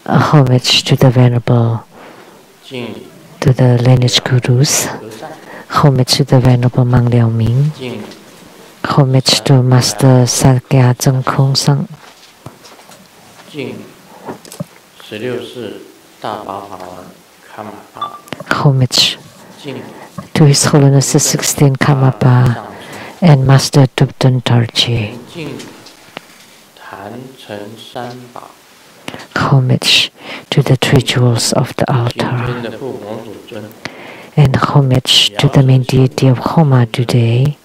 Homage to the Venerable, to the lineage gurus. Homage to the Venerable Mang Liao Ming. Homage to Master Sakya Zeng Kong Sang. Homage to His Holiness the 16th Karmapa and Master Tupten Tarji. Homage to the three jewels of the altar. And homage to the main deity of Homa today,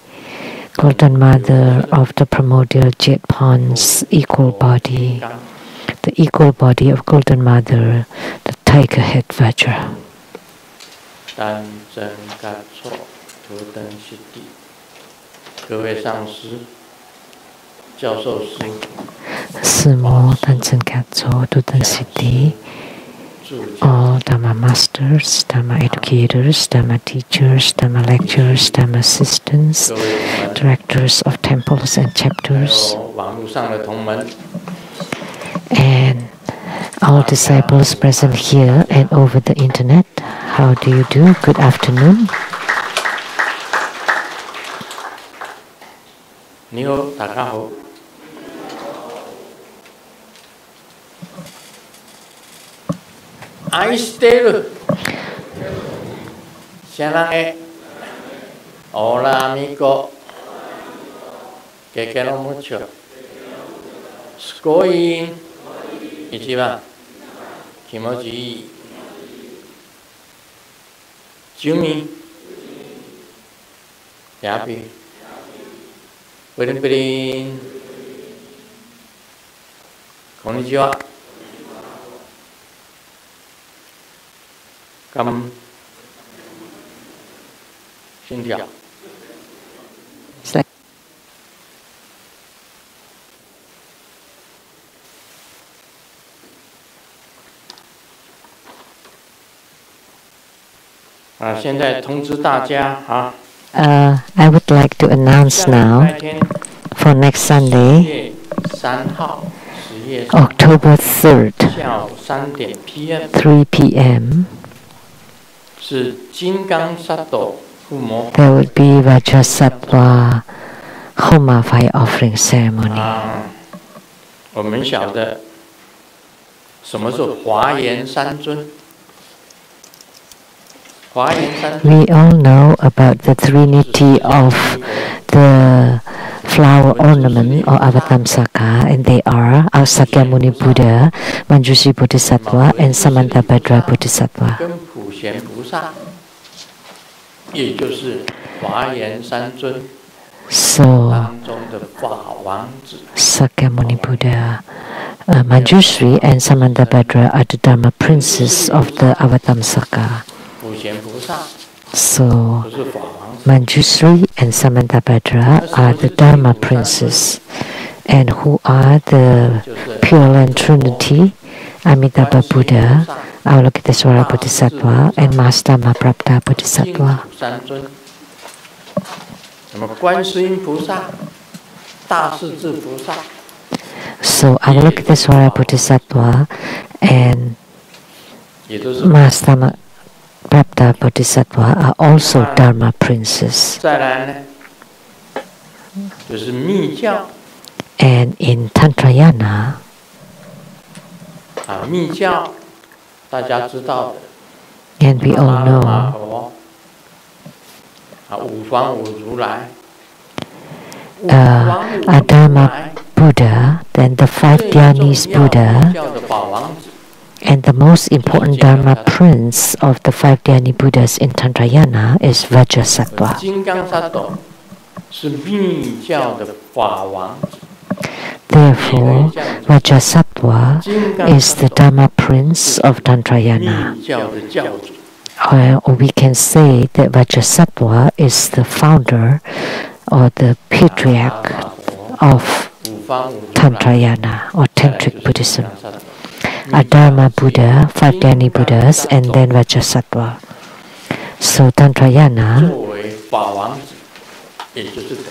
Golden Mother of the primordial Jet Pond's equal body, the equal body of Golden Mother, the tiger head Vajra. Sumo Tanzen Katso Duden Siddhi, all Dharma masters, Dharma educators, Dharma teachers, Dharma lecturers, Dharma assistants, directors of temples and chapters, and all disciples present here and over the internet. How do you do? Good afternoon. I still Shanange Hola amigo Que quiero mucho Scoin Ichiban Kimoji Jumi Yapi Pirin Konnichiwa Come, India. I would like to announce now for next Sunday, October 3rd, 3 p.m. there would be Vajrasattva Homa fire offering ceremony. We all know about the trinity of the flower ornament or Avatamsaka, and they are our Sakyamuni Buddha, Manjushri Bodhisattva, and Samantabhadra Bodhisattva. So, Sakyamuni Buddha, Manjushri, and Samantabhadra are the Dharma princes of the Avatamsaka. So, Manjushri and Samantabhadra are the Dharma princes, and who are the Pure Land Trinity, Amitabha Buddha, Avalokitesvara Bodhisattva, and Master Mahaprabhupada Bodhisattva. So Avalokitesvara Bodhisattva and Master Mahaprabhupada Bodhisattva are also Dharma princes. And in Tantrayana, and we all know a Dharma Buddha, then the five Dhyanis Buddha, and the most important Dharma prince of the five Dhyani Buddhas in Tantrayana is Vajrasattva. Therefore, Vajrasattva is the Dharma prince of Tantrayana. Or we can say that Vajrasattva is the founder or the patriarch of Tantrayana or Tantric Buddhism. A Dharma Buddha, five Dhyani Buddhas, and then Vajrasattva. So Tantrayana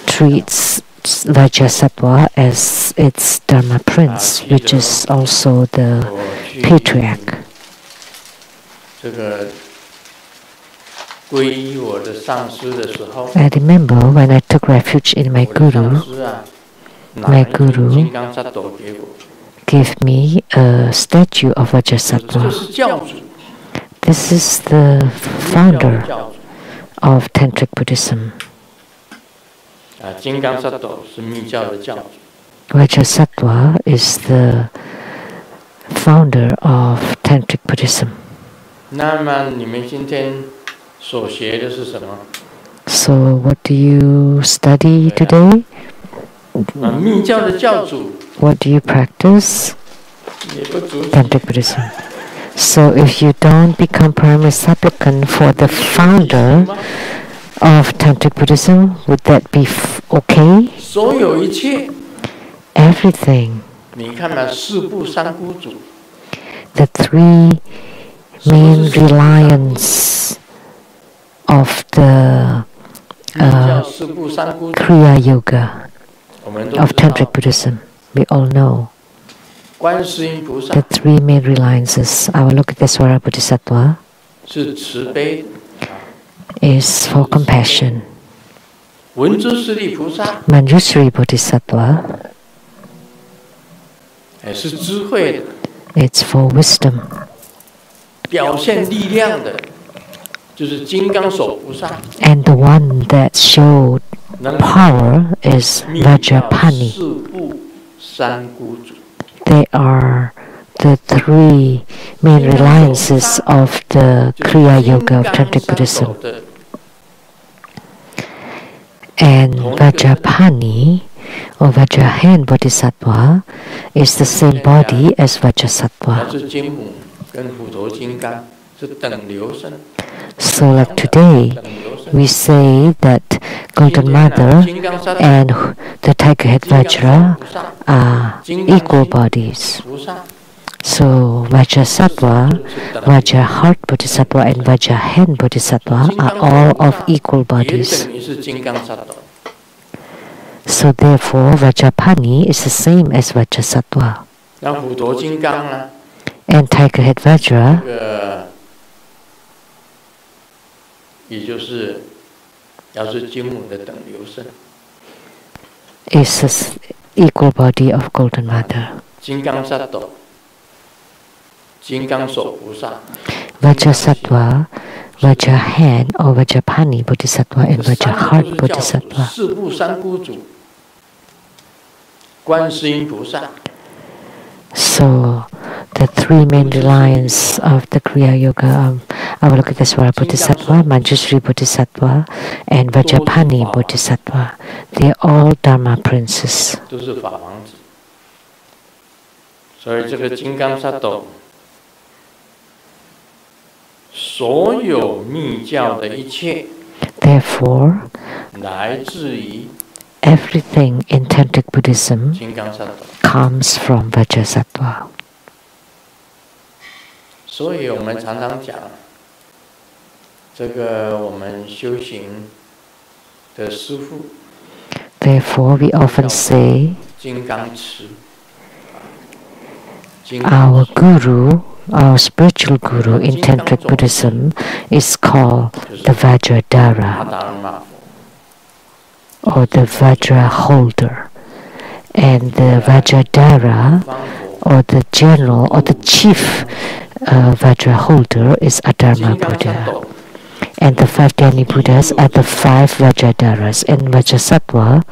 treats Vajrasattva as its Dharma prince, which is also the patriarch. I remember when I took refuge in my Guru gave me a statue of Vajrasattva. This is the founder of Tantric Buddhism. Vajrasattva is the founder of Tantric Buddhism. So what do you study today? What do you practice? Tantric Buddhism. So if you don't become primary supplicant for the founder of Tantric Buddhism, would that be okay? Everything. The three main reliance of the Kriya Yoga of Tantric Buddhism, we all know. The three main reliances, Avalokitesvara Bodhisattva, is for compassion. Manjusri Bodhisattva, it's for wisdom. And the one that showed power is Vajrapani. They are the three main reliances of the Kriya Yoga of Tantric Buddhism. And Vajrapani or Vajrahan Bodhisattva is the same body as Vajrasattva. So like today, we say that Golden Mother and the tiger head Vajra are equal bodies. So Vajrasattva, Vajraheart Bodhisattva and Vajrahan Bodhisattva are all of equal bodies. So therefore Vajrapani is the same as Vajrasattva. And tiger head Vajra is the equal body of Golden Mother. Vajrasattva, Vajrahan or Vajrapani Bodhisattva and Vajraheart Bodhisattva. So the three main reliance of the Kriya Yoga of Avalokitesvara Bodhisattva, Manjusri Bodhisattva and Vajrapani Bodhisattva, they are all Dharma princes. Therefore, everything in Tantric Buddhism comes from Vajrasattva. Therefore, we often say our guru, our spiritual guru in Tantric Buddhism is called the Vajradhara or the Vajra holder. And the Vajradhara or the general or the chief Vajra holder is Adharma Buddha. And the 5 Dhyani Buddhas are the 5 Vajradharas. And Vajrasattva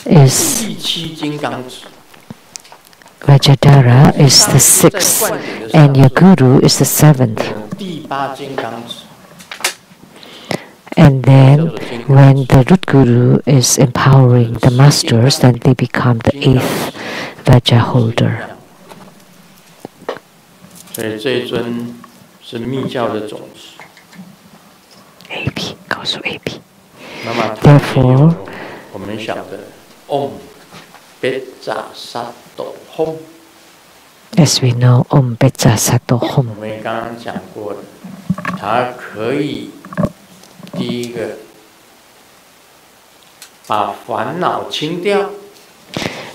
is Vajradhara is the 6th and your guru is the 7th. And then when the root guru is empowering the masters, then they become the 8th Vajra holder. AB, goes to AB. Therefore, as we know, Om Betsa Sato Hom. 把烦恼清掉。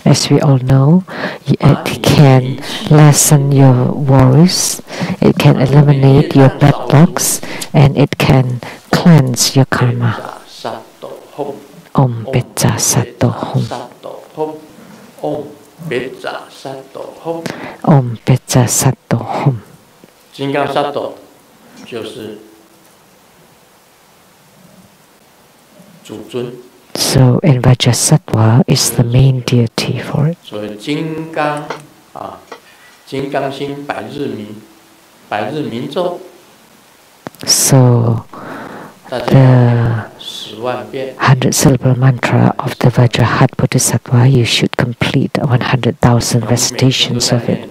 As we all know, it can lessen your worries, it can eliminate your bad lucks, and it can cleanse your karma. Om Pecha Sato Hum. Om Pecha Sato Hum. Om Pecha Sato Hum. 金刚萨埵就是主尊。 So, in Vajrasattva is the main deity for it. 所以金刚啊，金刚心百日明，百日明咒。 So, the 100 syllable mantra of the Vajrahat Bodhisattva, you should complete 100,000 recitations of it.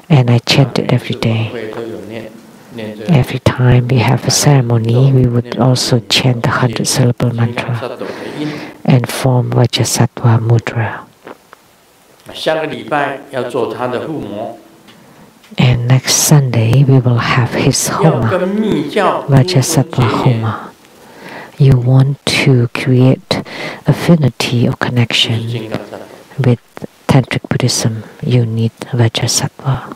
And I chant it every day. Every time we have a ceremony, we would also chant the 100 syllable mantra and form Vajrasattva mudra. And next Sunday, we will have his Homa, Vajrasattva Homa. You want to create affinity or connection with Tantric Buddhism, you need Vajrasattva.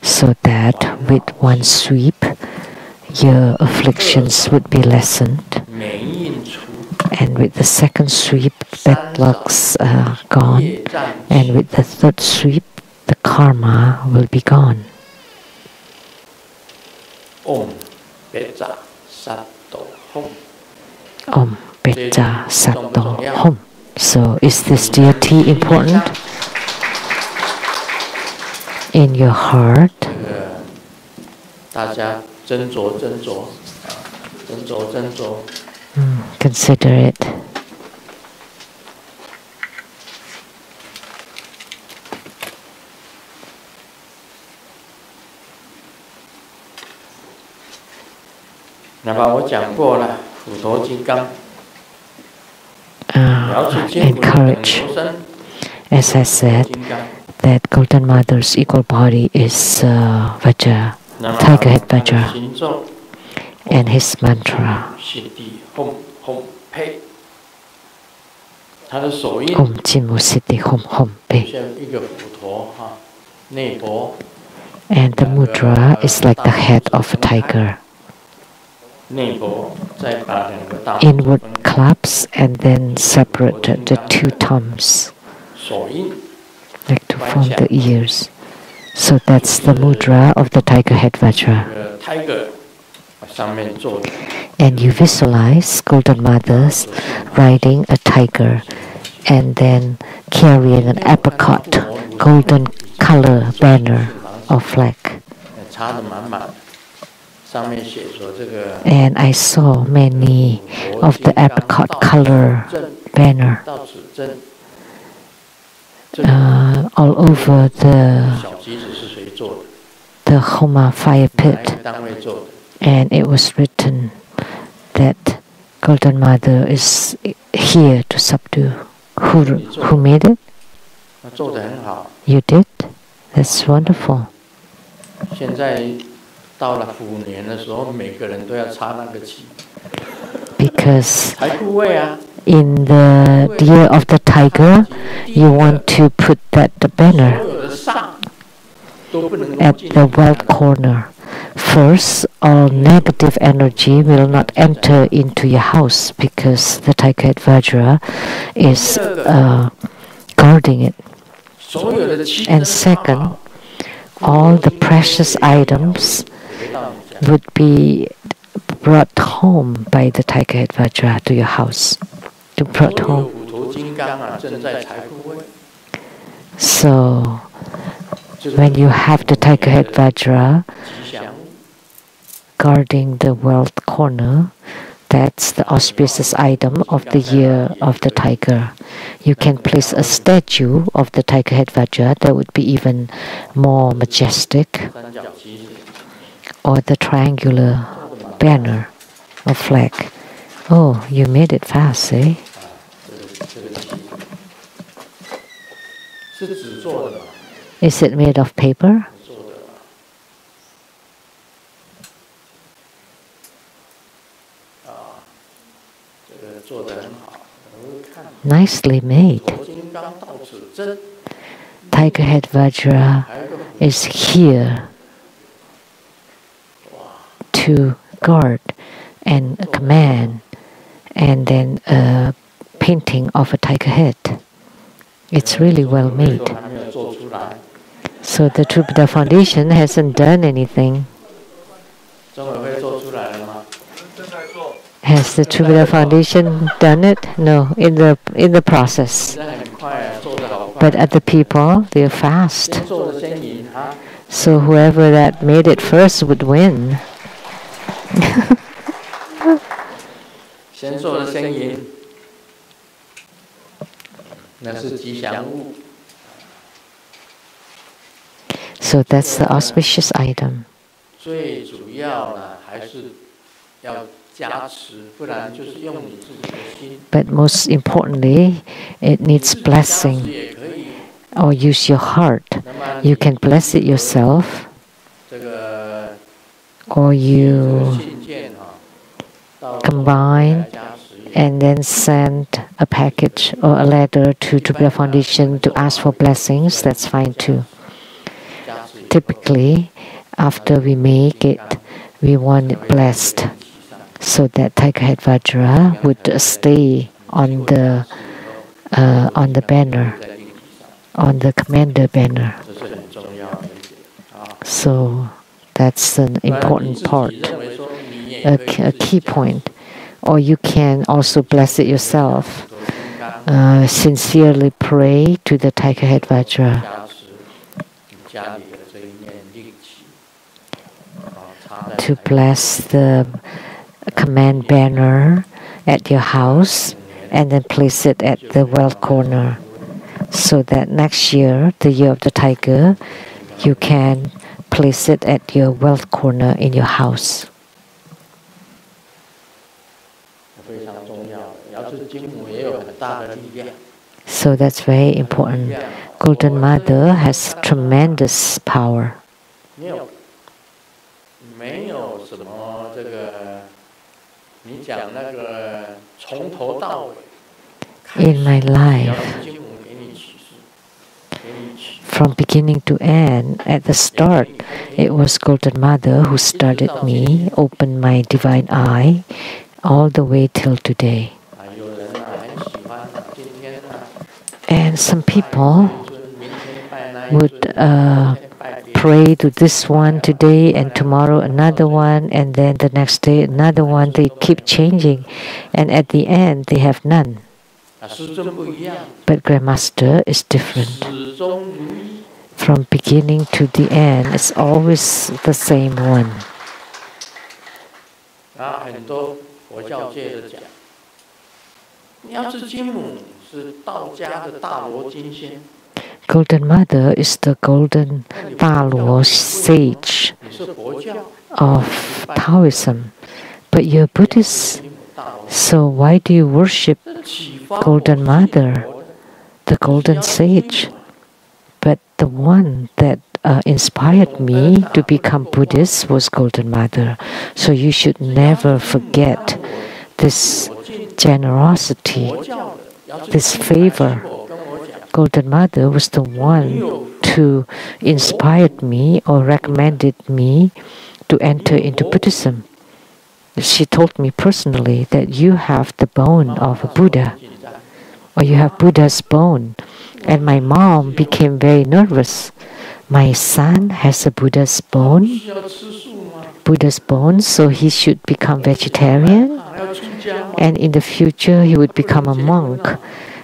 So that with one sweep, your afflictions would be lessened. And with the second sweep, bad lucks are gone. And with the third sweep, the karma will be gone. Om Pecha Sato Hum. Om Pecha Sato Hum. So is this deity important in your heart? 大家斟酌斟酌，斟酌斟酌。 Consider it. Encourage, as I said, that Golden Mother's equal body is Vajra, Tiger Head Vajra, and his mantra. Om Chimu Siddhi Hum Hum Pe. And the mudra is like the head of a tiger. Inward claps and then separate the two thumbs, like to form the ears. So that's the mudra of the tiger head Vajra. And you visualize Golden Mothers riding a tiger and then carrying an apricot, golden color banner or flag. And I saw many of the apricot color banner all over the Homa fire pit. And it was written that Golden Mother is here to subdue. Who made it? You did? That's wonderful. Because in the year of the tiger, you want to put that banner at the wealth corner. First, all negative energy will not enter into your house because the Tiger Head Vajra is guarding it. And second, all the precious items would be brought home by the Tiger Head Vajra to your house. Brought home. So, when you have the Tiger Head Vajra guarding the wealth corner, that's the auspicious item of the year of the tiger. You can place a statue of the Tiger Head Vajra that would be even more majestic, or the triangular banner or flag. Oh, you made it fast, eh? Is it made of paper? nicely made. Tiger head Vajra is here to guard and command, and then a painting of a tiger head. It's really well made. So the True Buddha Foundation hasn't done anything. Has the True Buddha Foundation done it? No, in the process. But other people, they're fast. So whoever that made it first would win. So that's the auspicious item. But most importantly, it needs blessing. Or use your heart. You can bless it yourself, or you combine and then send a package or a letter to True Buddha Foundation to ask for blessings. That's fine too. Typically, after we make it, we want it blessed, so that Tiger Head Vajra would stay on the banner, on the commander banner. So that's an important part, a key point. Or you can also bless it yourself. Sincerely pray to the Tiger Head Vajra to bless the command banner at your house, and then place it at the wealth corner, so that next year, the year of the tiger, you can place it at your wealth corner in your house. So that's very important. Golden Mother has tremendous power. In my life, from beginning to end, at the start, it was Golden Mother who started me, opened my divine eye, all the way till today. And some people would pray to this one today, and tomorrow another one, and then the next day another one. They keep changing, and at the end they have none. But Grandmaster is different. From beginning to the end, it's always the same one. Golden Mother is the golden Daluo sage of Taoism. But you're Buddhist, so why do you worship Golden Mother, the golden sage? But the one that inspired me to become Buddhist was Golden Mother. So you should never forget this generosity, this favor. Golden Mother was the one to inspired me or recommended me to enter into Buddhism. She told me personally that you have the bone of a Buddha, or you have Buddha's bone. And my mom became very nervous. My son has a Buddha's bone, so he should become vegetarian, and in the future he would become a monk.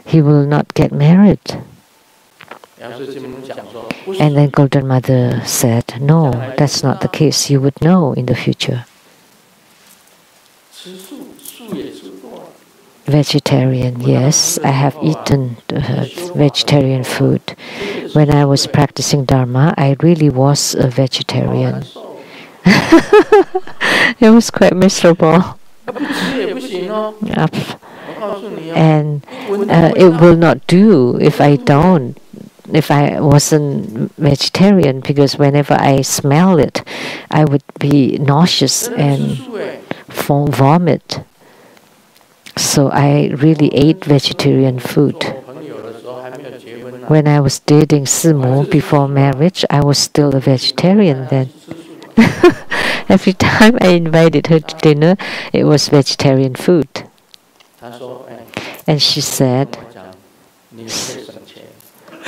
He will not get married. And then Golden Mother said, no, that's not the case. You would know in the future. Vegetarian, yes, I have eaten vegetarian food. When I was practicing Dharma, I really was a vegetarian. It was quite miserable. And it will not do if I wasn't vegetarian, because whenever I smell it, I would be nauseous and vomit. So I really ate vegetarian food. When I was dating Simu before marriage, I was still a vegetarian then. Every time I invited her to dinner, it was vegetarian food. And she said,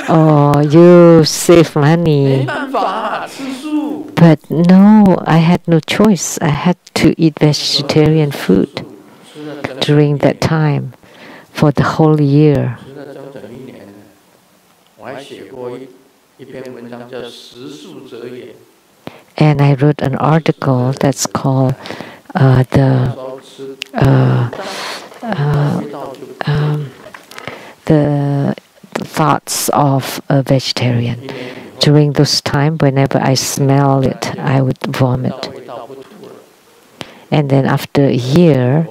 "Oh, you save money." But no, I had no choice. I had to eat vegetarian food during that time for the whole year. And I wrote an article that's called the thoughts of a vegetarian. During those time, whenever I smell it, I would vomit. And then after a year,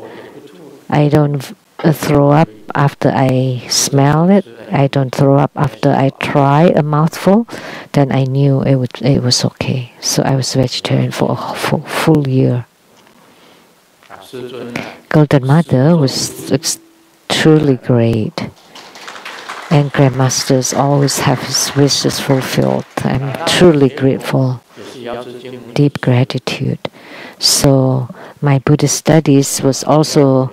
I don't throw up after I smell it. I don't throw up after I try a mouthful. Then I knew it was okay. So I was vegetarian for a full year. Golden Mother was truly great. And Grandmasters always have his wishes fulfilled. I'm truly grateful. Deep gratitude. So my Buddhist studies was also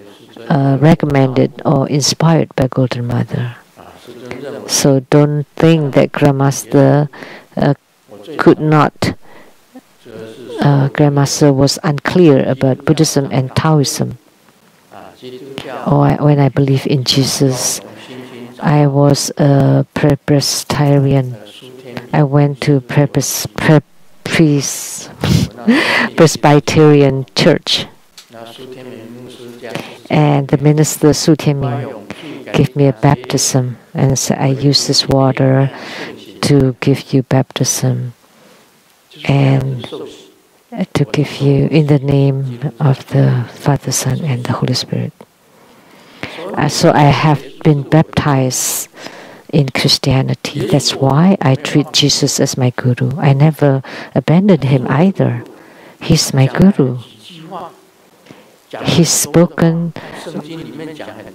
recommended or inspired by Golden Mother. So don't think that Grandmaster could not. Grandmaster was unclear about Buddhism and Taoism. When I believe in Jesus, I was a Presbyterian. I went to Presbyterian church. And the minister Su Tianming gave me a baptism and said, "I use this water to give you baptism and to give you in the name of the Father, Son, and the Holy Spirit." So I have been baptized in Christianity. That's why I treat Jesus as my guru. I never abandoned him either. He's my guru. He's spoken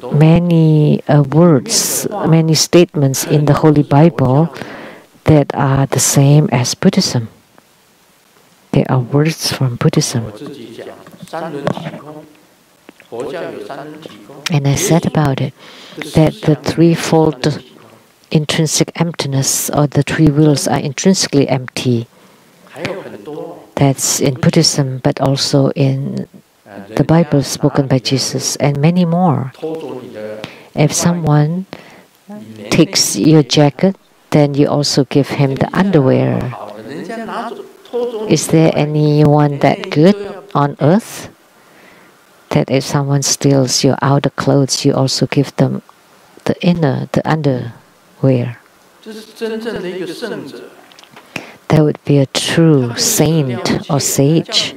many words, many statements in the Holy Bible that are the same as Buddhism. They are words from Buddhism. And I said about it that the threefold intrinsic emptiness or the three wills are intrinsically empty. That's in Buddhism, but also in the Bible spoken by Jesus and many more. If someone takes your jacket, then you also give him the underwear. Is there anyone that good on earth that if someone steals your outer clothes, you also give them the inner, the underwear? That would be a true saint or sage.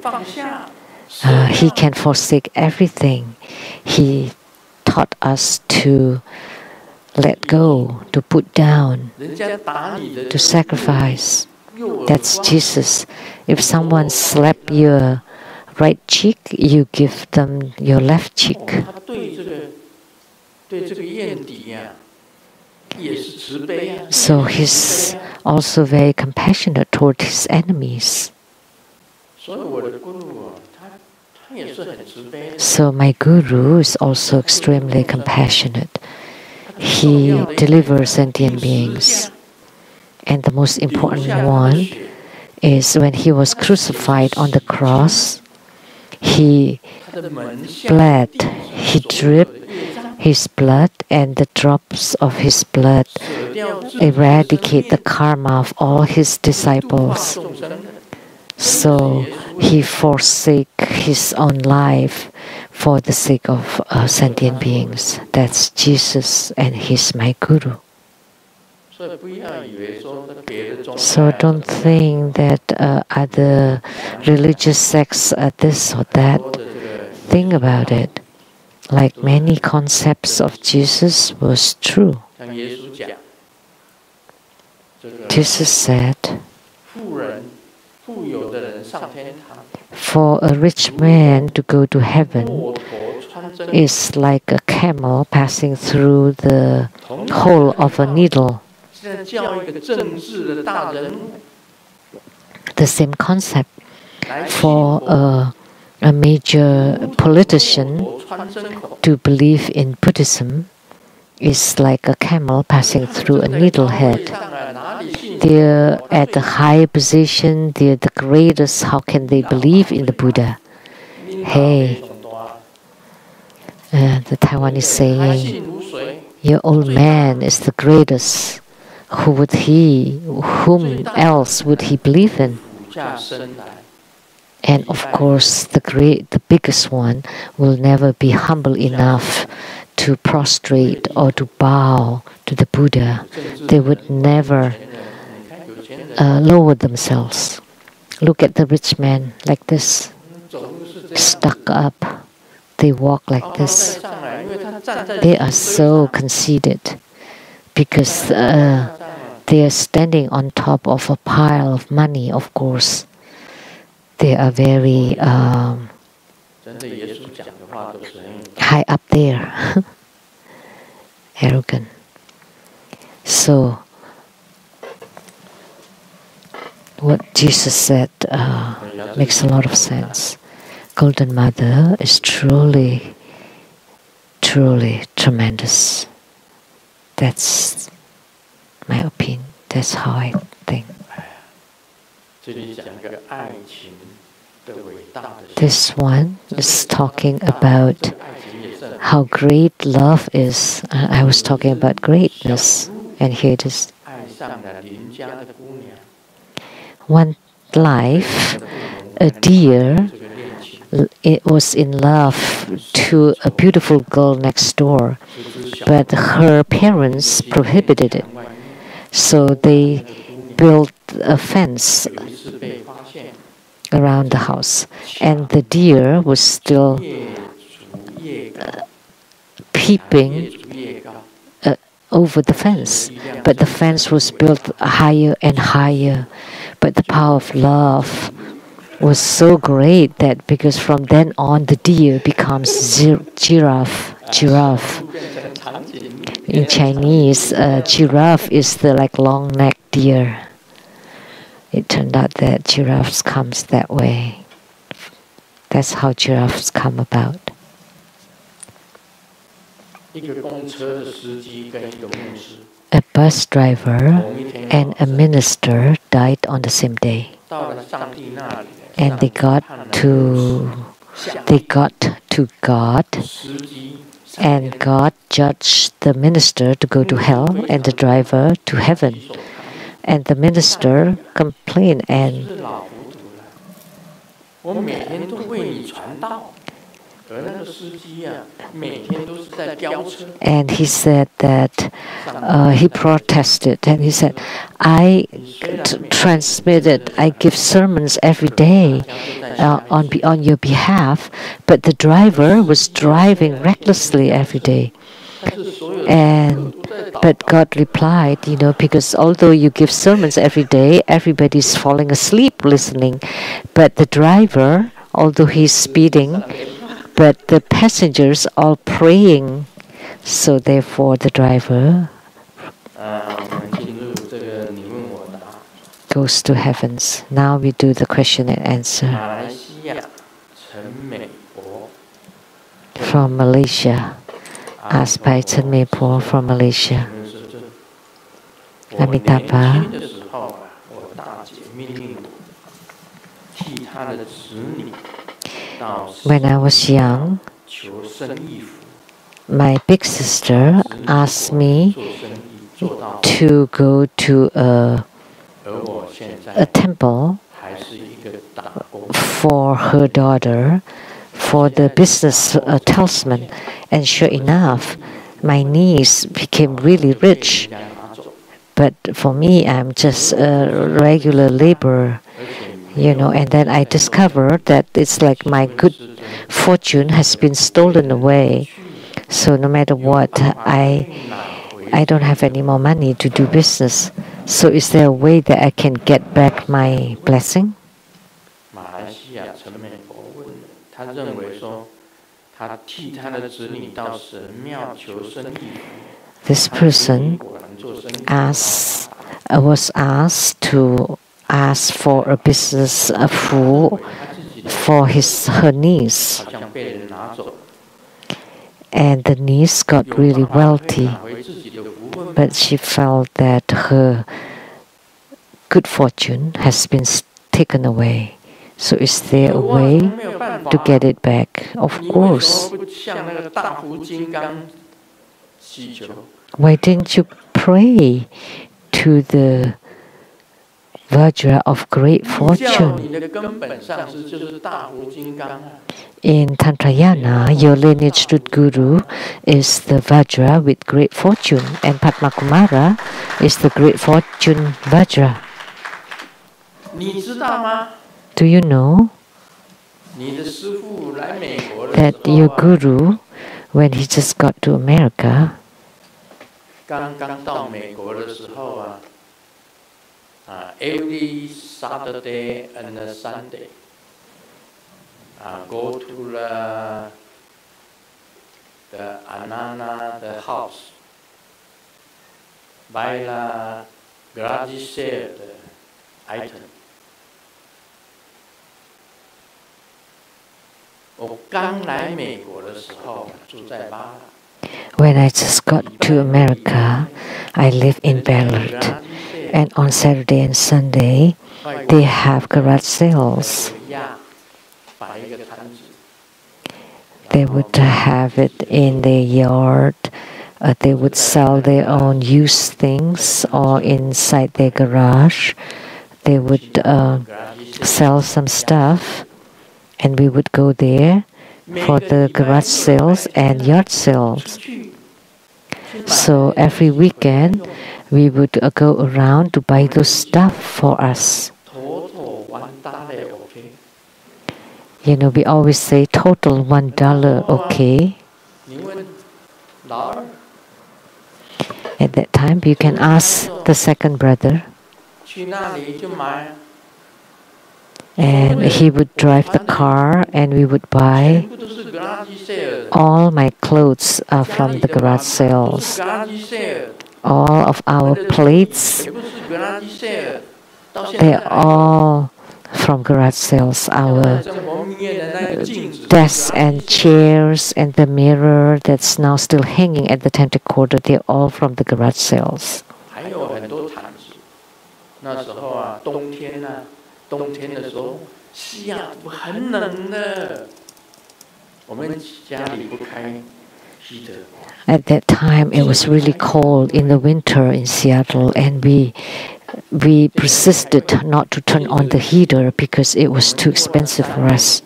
He can forsake everything. He taught us to let go, to put down, to sacrifice. That's Jesus. If someone slaps your right cheek, you give them your left cheek. So he's also very compassionate toward his enemies. So my guru is also extremely compassionate. He delivers sentient beings. And the most important one is when he was crucified on the cross, he bled, he dripped his blood, and the drops of his blood eradicate the karma of all his disciples. So he forsake his own life for the sake of sentient beings. That's Jesus, and he's my guru. So don't think that other religious sects are this or that. Think about it. Like many concepts of Jesus was true. Jesus said, for a rich man to go to heaven, is like a camel passing through the hole of a needle. The same concept for a major politician to believe in Buddhism is like a camel passing through a needlehead. They're at a high position, they're the greatest. How can they believe in the Buddha? Hey, the Taiwanese saying, your old man is the greatest. Whom else would he believe in? And of course, the biggest one will never be humble enough to prostrate or to bow to the Buddha. They would never lower themselves. Look at the rich man like this, stuck up. They walk like this. They are so conceited because they are standing on top of a pile of money, of course. They are very high up there, arrogant. So, what Jesus said makes a lot of sense. Golden Mother is truly, truly tremendous. That's my opinion. That's how I think. This one is talking about how great love is. I was talking about greatness, and here it is. One life, a deer, it was in love to a beautiful girl next door, but her parents prohibited it. So they built a fence around the house, and the deer was still peeping over the fence. But the fence was built higher and higher. But the power of love was so great that because from then on the deer becomes giraffe. In Chinese, giraffe is the long-necked deer. It turned out that giraffes comes that way. That's how giraffes come about. A bus driver and a minister died on the same day, and they got to God, and God judged the minister to go to hell and the driver to heaven. And the minister complained and he said that he protested, and he said, I give sermons every day on your behalf, but the driver was driving recklessly every day. But God replied, because although you give sermons every day, everybody's falling asleep listening. But the driver, although he's speeding, but the passengers are praying. So therefore the driver goes to heavens. Now we do the question and answer. From Malaysia. Asked by Chen Mei Po from Malaysia. Amitabha. When I was young, my big sister asked me to go to a temple for her daughter for the business talisman. And sure enough, my niece became really rich. But for me, I'm just a regular laborer, and then I discovered that it's like my good fortune has been stolen away. So no matter what, I don't have any more money to do business. So is there a way that I can get back my blessing? This person was asked to ask for a business fool for her niece. And the niece got really wealthy, but she felt that her good fortune has been taken away. So is there a way to get it back? Of course. Why didn't you pray to the Vajra of great fortune? In Tantrayana, your lineage root guru is the Vajra with great fortune, and Padmakumara is the great fortune Vajra. Do you know that your guru, when he just got to America, every Saturday and Sunday, go to the Anana, the house, buy the garage sale item. When I just got to America, I lived in Beirut, and on Saturday and Sunday, they have garage sales. They would have it in their yard. They would sell their own used things, or inside their garage, they would sell some stuff. And we would go there for the garage sales and yard sales. So every weekend, we would go around to buy those stuff for us. You know, we always say total $1, okay? At that time, you can ask the second brother. And he would drive the car, and we would buy all my clothes from the garage sales. All of our plates, they're all from garage sales. Our desks and chairs and the mirror that's now still hanging at the Tantric quarter, they're all from the garage sales. At that time, it was really cold in the winter in Seattle, and we persisted not to turn on the heater because it was too expensive for us.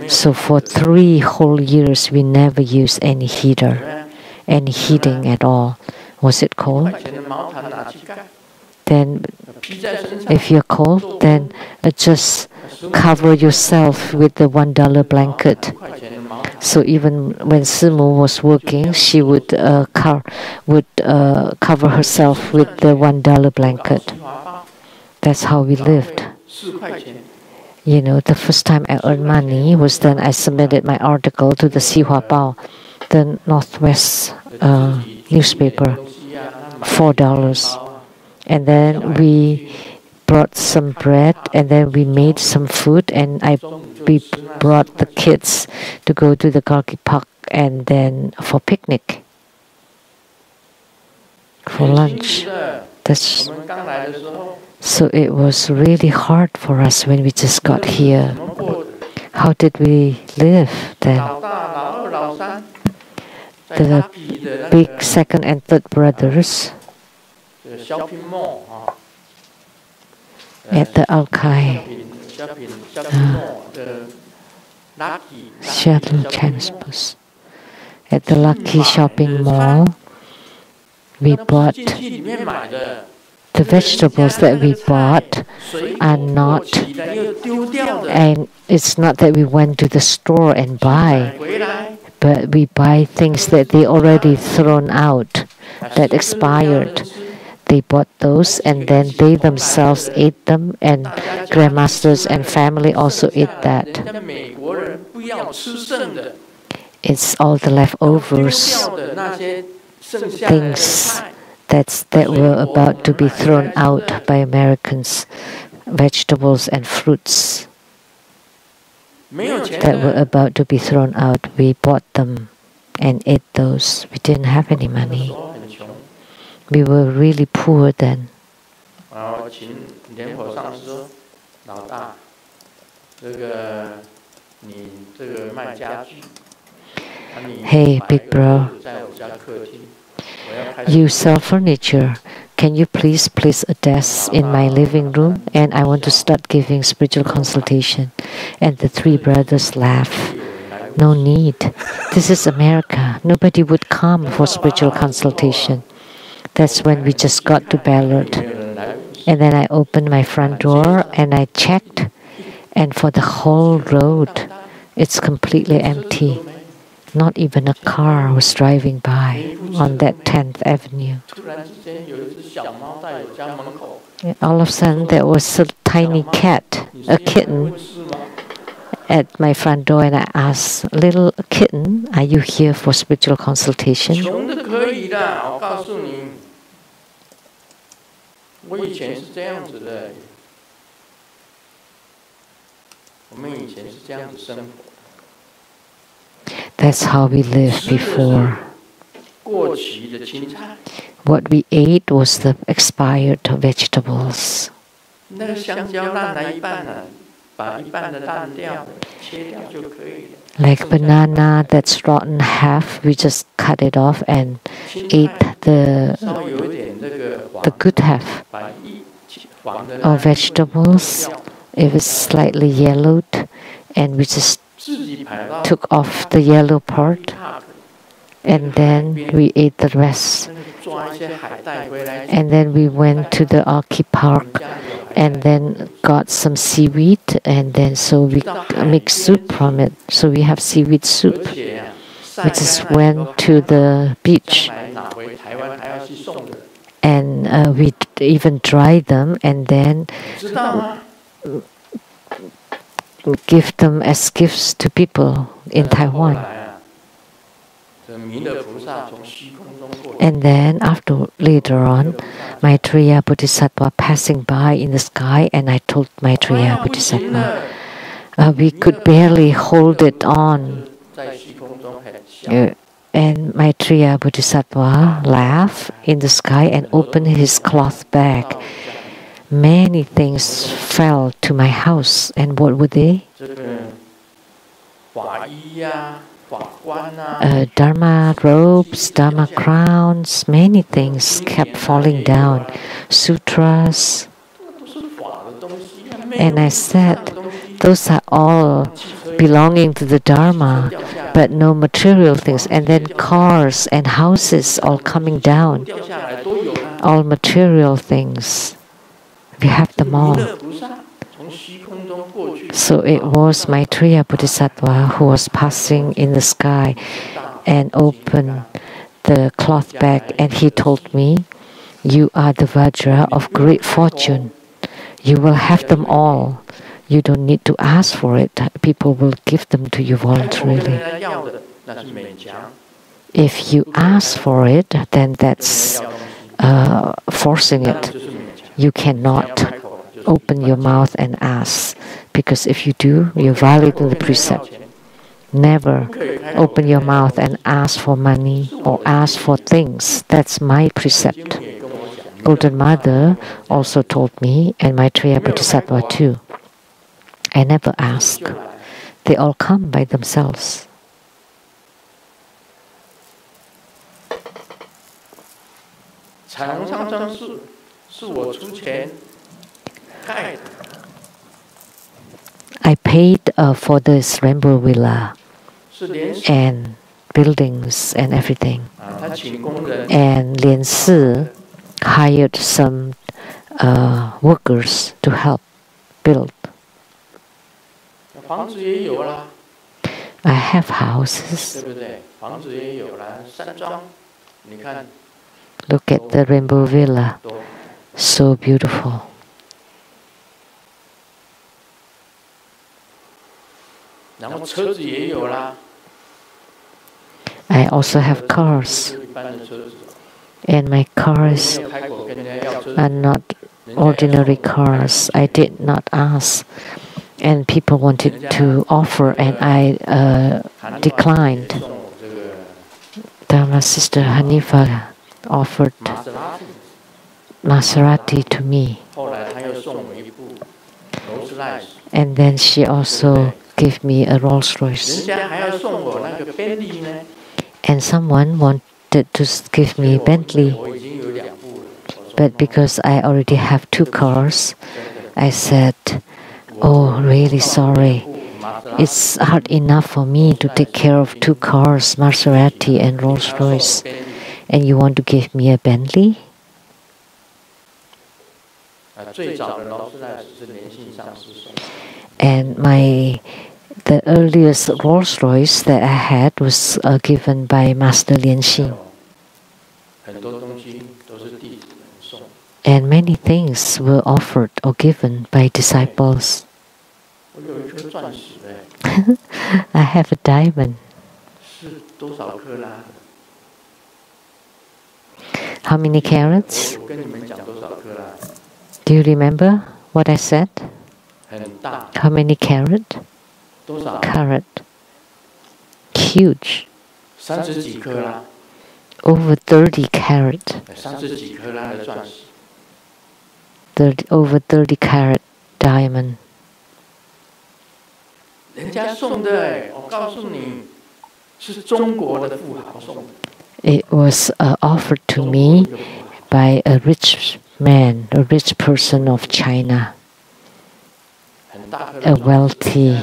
So for 3 whole years, we never used any heater, any heating at all. Was it cold? Then if you're cold, then just cover yourself with the $1 blanket. So even when Simu was working, she would cover herself with the $1 blanket. That's how we lived. You know, the first time I earned money was then I submitted my article to the Xihua Bao, the Northwest newspaper, $4. And then we brought some bread, and then we made some food, and we brought the kids to go to the Galgi Park and then for picnic, for lunch. So it was really hard for us when we just got here. How did we live then? The big second and third brothers at the Alkai shuttle transport at the Lucky Shopping Mall, we bought the vegetables that we bought are not, and it's not that we went to the store and buy, but we buy things that they already thrown out, that expired. They bought those, and then they themselves ate them, and grandmasters and family also ate that. It's all the leftovers, things that were about to be thrown out by Americans, vegetables and fruits that were about to be thrown out. We bought them and ate those. We didn't have any money. We were really poor then. Hey, big bro, you sell furniture. Can you please place a desk in my living room? And I want to start giving spiritual consultation. And the three brothers laugh. No need. This is America. Nobody would come for spiritual consultation. That's when we just got to Ballard. And then I opened my front door and I checked. And for the whole road, it's completely empty. Not even a car was driving by on that 10th Avenue. All of a sudden, there was a tiny cat, a kitten, at my front door, and I asked, "Little kitten, are you here for spiritual consultation?" That's how we lived before. What we ate was the expired vegetables. Like banana that's rotten half, we just cut it off and ate the good half. Or vegetables, it was slightly yellowed, and we just took off the yellow part, and then we ate the rest. And then we went to the Archie Park and then got some seaweed, and then so we make soup from it. So we have seaweed soup. We just went to the beach and we even dried them and then give them as gifts to people in Taiwan. And then later on, Maitreya Bodhisattva passing by in the sky, and I told Maitreya Bodhisattva, we could barely hold it on. And Maitreya Bodhisattva laughed in the sky and opened his cloth bag. Many things fell to my house, and what were they? Dharma robes, Dharma crowns, many things kept falling down. Sutras. And I said, those are all belonging to the Dharma, but no material things. And then cars and houses all coming down, all material things. We have them all. So it was Maitreya Bodhisattva who was passing in the sky and opened the cloth bag, and he told me, "You are the Vajra of great fortune. You will have them all. You don't need to ask for it. People will give them to you voluntarily. If you ask for it, then that's forcing it. You cannot open your mouth and ask, because if you do, you're violating the precept. Never open your mouth and ask for money or ask for things. That's my precept. Golden Mother also told me, and Maitreya Bodhisattva too. I never ask. They all come by themselves. I paid for this rainbow villa and buildings and everything. And Lian Si hired some workers to help build. I have houses. Look at the rainbow villa. So beautiful. I also have cars, and my cars are not ordinary cars. I did not ask, and people wanted to offer, and I declined. Dharma Sister Hanifa offered Maserati to me, and then she also gave me a Rolls Royce. And someone wanted to give me Bentley, but because I already have 2 cars, I said, "Oh, really sorry. It's hard enough for me to take care of 2 cars, Maserati and Rolls Royce, and you want to give me a Bentley?" And the earliest Rolls Royce that I had was given by Master Lian Xing. And many things were offered or given by disciples. I have a diamond. How many carats? Do you remember what I said? How many carat? Carat. Huge. Over 30 carat. Over 30 carat diamond. It was offered to me by a rich man, a rich person of China, a wealthy,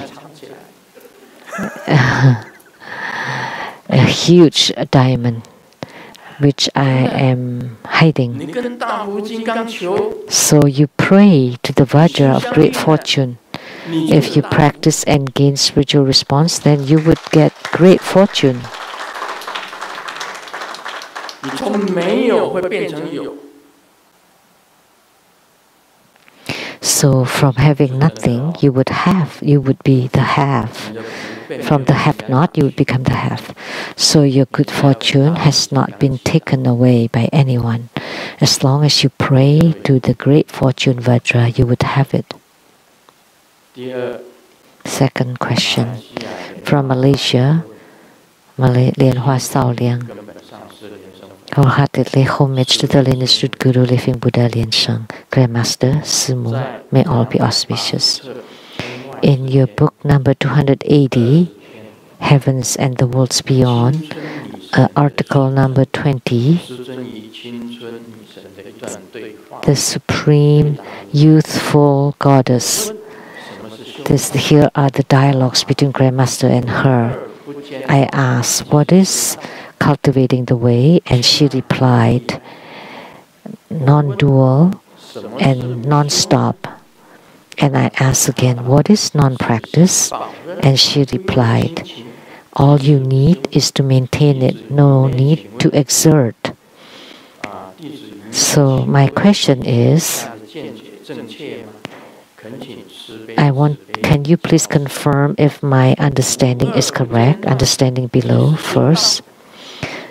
a huge diamond, which I am hiding. So you pray to the Vajra of great fortune. If you practice and gain spiritual response, then you would get great fortune. So from having nothing, you would be the have. From the have not, you would become the have. So your good fortune has not been taken away by anyone. As long as you pray to the great fortune Vajra, you would have it. Second question. From Malaysia, Lian Hua Sao Liang. Wholeheartedly homage to the lineage Truth Guru, Living Buddha Lian Sheng, Grandmaster, Simu, may all be auspicious. In your book number 280, Heavens and the Worlds Beyond, article number 20, the Supreme Youthful Goddess. Here are the dialogues between Grandmaster and her. I asked, what is cultivating the way? And she replied, non-dual and non-stop. And I asked again, what is non-practice? And she replied, all you need is to maintain it, no need to exert. So my question is, can you please confirm if my understanding is correct? Understanding below first.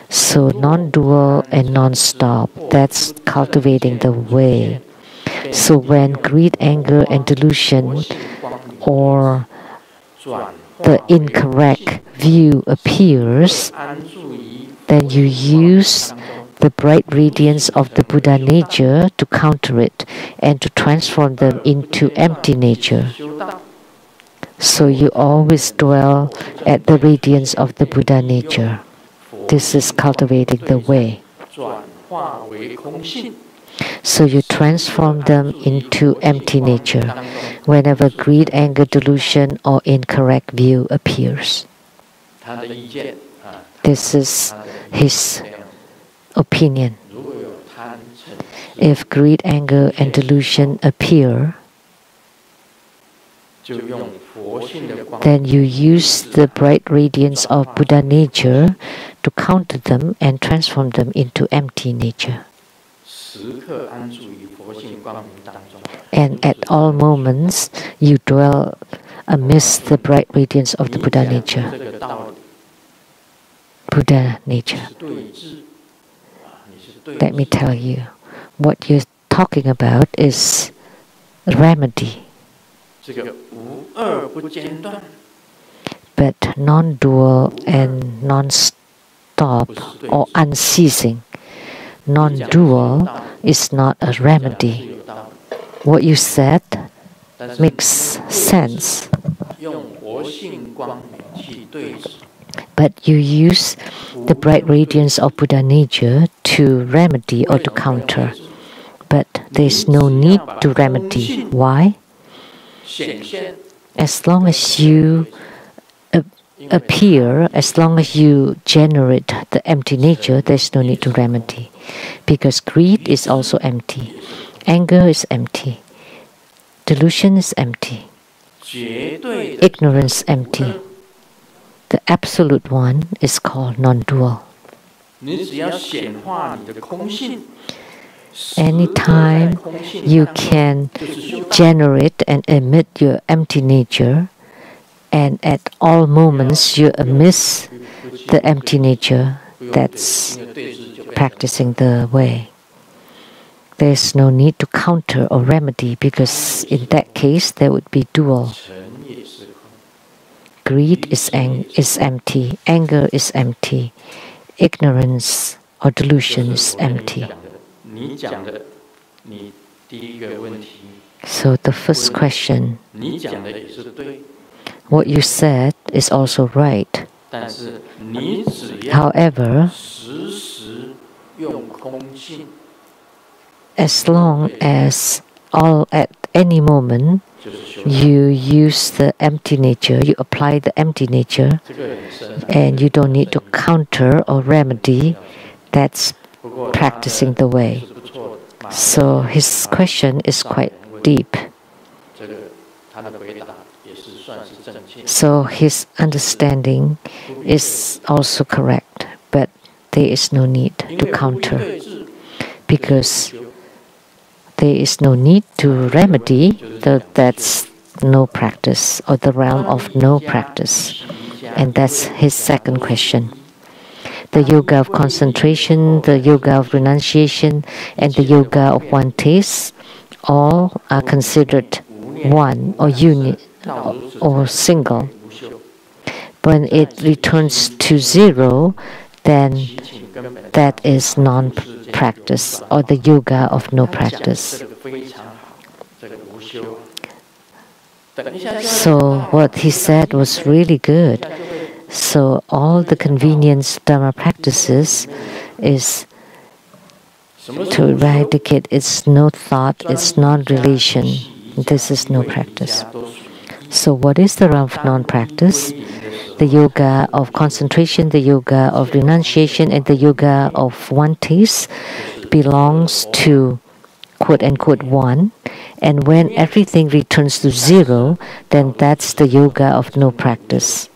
So non-dual and non-stop, that's cultivating the way. So when greed, anger, and delusion or the incorrect view appears, then you use the bright radiance of the Buddha nature to counter it and to transform them into empty nature. So you always dwell at the radiance of the Buddha nature. This is cultivating the way. So you transform them into empty nature whenever greed, anger, delusion, or incorrect view appears. This is his opinion. If greed, anger, and delusion appear, then you use the bright radiance of Buddha nature to counter them and transform them into empty nature. And at all moments, you dwell amidst the bright radiance of the Buddha nature. Buddha nature. Let me tell you, what you're talking about is remedy. But non-dual and non-stop or unceasing. Non-dual is not a remedy. What you said makes sense. But you use the bright radiance of Buddha nature to remedy or to counter. But there's no need to remedy. Why? As long as you appear, as long as you generate the empty nature, there's no need to remedy. Because greed is also empty. Anger is empty. Delusion is empty. Ignorance empty. The absolute one is called non-dual. Anytime you can generate and emit your empty nature, and at all moments you miss the empty nature, that's practicing the way. There's no need to counter or remedy, because in that case there would be dual. Greed is empty, anger is empty, ignorance or delusion is empty. So the first question, what you said is also right. However, as long as at any moment you use the empty nature, you apply the empty nature, and you don't need to counter or remedy, that's practicing the way. So his question is quite deep. So his understanding is also correct, but there is no need to counter, because there is no need to remedy. That's no practice, or the realm of no practice. And that's his second question. The yoga of concentration, the yoga of renunciation, and the yoga of one taste, all are considered one or unit or single. When it returns to zero, then that is non-practice, or the yoga of no practice. So what he said was really good. So all the convenience Dharma practices is to eradicate its no thought, its non-relation. This is no practice. So what is the realm of non-practice? The yoga of concentration, the yoga of renunciation, and the yoga of one taste belongs to quote-unquote one. And when everything returns to zero, then that's the yoga of no practice.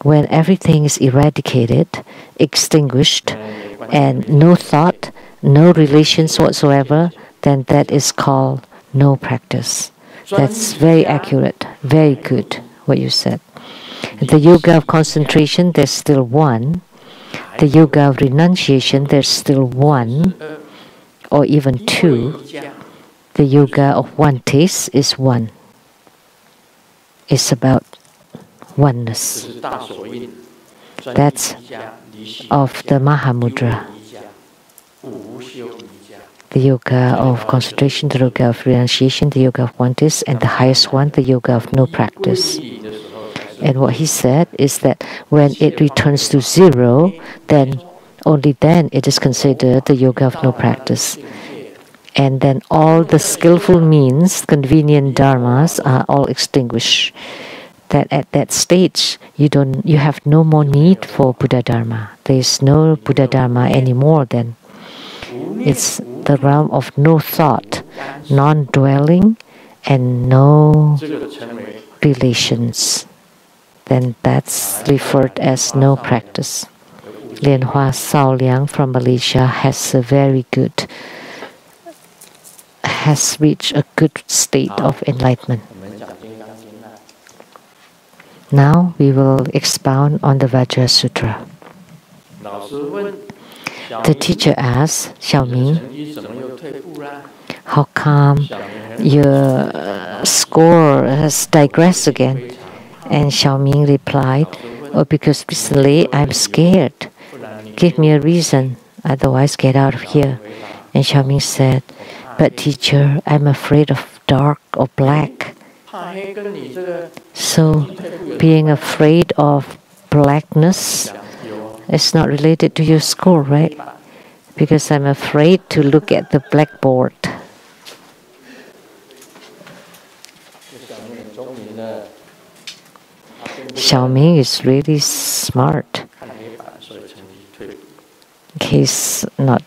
When everything is eradicated, extinguished, and no thought, no relations whatsoever, then that is called no practice. That's very accurate, very good, what you said. The yoga of concentration, there's still one. The yoga of renunciation, there's still one, or even two. The yoga of one taste is one. It's about oneness. That's of the Mahamudra. The yoga of concentration, the yoga of renunciation, the yoga of one taste, and the highest one, the yoga of no practice. And what he said is that when it returns to zero, then only then it is considered the yoga of no practice. And then all the skillful means, convenient dharmas, are all extinguished. That at that stage you have no more need for Buddha Dharma. There is no Buddha Dharma anymore then. It's the realm of no thought, non-dwelling, and no relations. Then that's referred as no practice. Lian Hua Sao Liang from Malaysia has reached a good state of enlightenment. Now we will expound on the Vajra Sutra. The teacher asked Xiaoming, how come your score has digressed again? And Xiaoming replied, oh, because recently I'm scared. Give me a reason, otherwise get out of here. And Xiaoming said, but teacher, I'm afraid of dark or black. So being afraid of blackness is not related to your score, right? Because I'm afraid to look at the blackboard. Xiaoming is really smart. He's not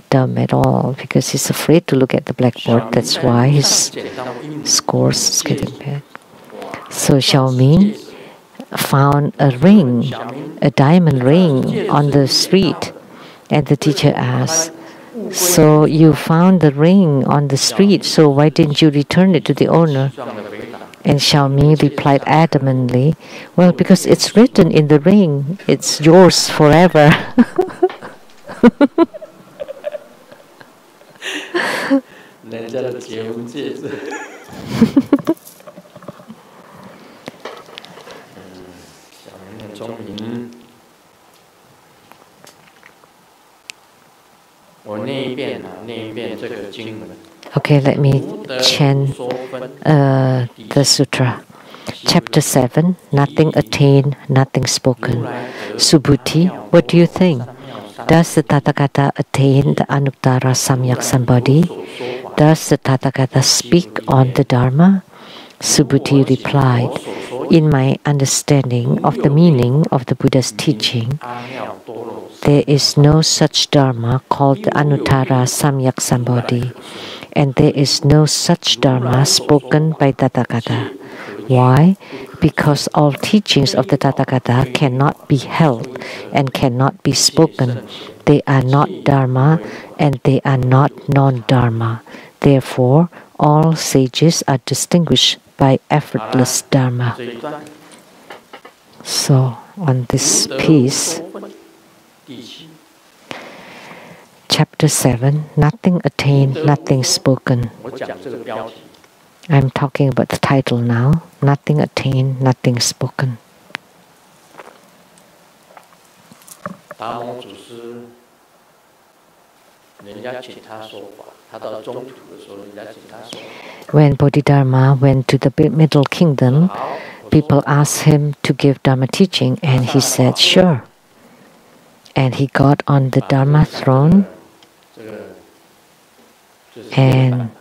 dumb at all because he's afraid to look at the blackboard. That's why his scores is getting bad. So Xiaoming found a ring, a diamond ring on the street. And the teacher asked, so you found the ring on the street, so why didn't you return it to the owner? And Xiaoming replied adamantly, well, because it's written in the ring, it's yours forever. Okay, let me chant the sutra. Chapter 7, Nothing Attained, Nothing Spoken. Subhuti, what do you think? Does the Tathagata attain the Anuttara Samyak Sambodhi? Does the Tathagata speak on the Dharma? Subhuti replied, in my understanding of the meaning of the Buddha's teaching, there is no such Dharma called the Anuttara Samyak Sambodhi, and there is no such Dharma spoken by Tathagata. Why? Because all teachings of the Tathagata cannot be held and cannot be spoken. They are not Dharma and they are not non-Dharma. Therefore, all sages are distinguished by effortless Dharma. So, on this piece, Chapter 7, Nothing Attained, Nothing Spoken. I'm talking about the title now. Nothing attained, nothing spoken. When Bodhidharma went to the Middle Kingdom, people asked him to give Dharma teaching, and he said, sure. And he got on the Dharma throne, and